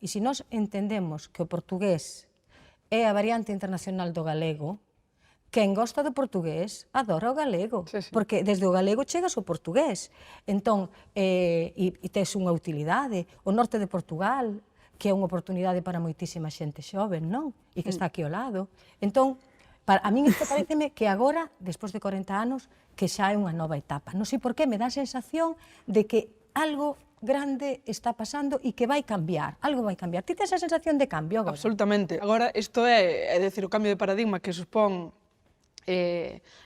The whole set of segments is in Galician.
E se nós entendemos que o portugués é a variante internacional do galego, quen gosta do portugués adora o galego, porque desde o galego chegas ao portugués. Entón, e tes unha utilidade. O norte de Portugal, que é unha oportunidade para moitísima xente xoven, non? E que está aquí ao lado. Entón, a min isto pareceme que agora, despois de 40 anos, que xa é unha nova etapa. Non sei por qué, me dá a sensación de que algo grande está pasando e que vai cambiar, algo vai cambiar. Ti tes a sensación de cambio agora? Absolutamente. Agora, isto é decir, o cambio de paradigma que supón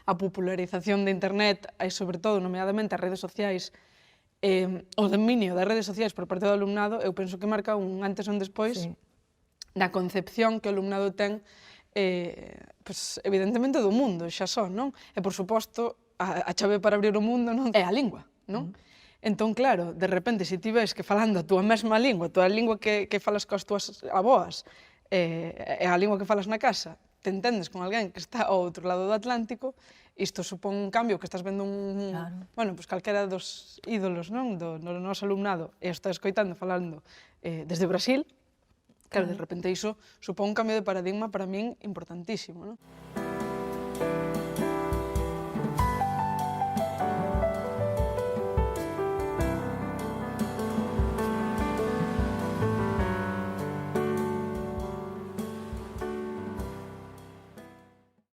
a popularización de internet e, sobre todo, nomeadamente as redes sociais, o dominio das redes sociais por parte do alumnado, eu penso que marca un antes e un despois na concepción que o alumnado ten, evidentemente, do mundo, xa só, non? E, por suposto, a chave para abrir o mundo é a lingua, non? Entón, claro, de repente, se ti ves que falando a túa mesma lingua, a túa lingua que falas coas túas aboas, e a lingua que falas na casa, te entendes con alguén que está ao outro lado do Atlántico, isto supón un cambio que estás vendo bueno, pois calquera dos ídolos, non, do noso alumnado, e está escoitando falando desde Brasil, claro, de repente iso supón un cambio de paradigma para min importantísimo, non?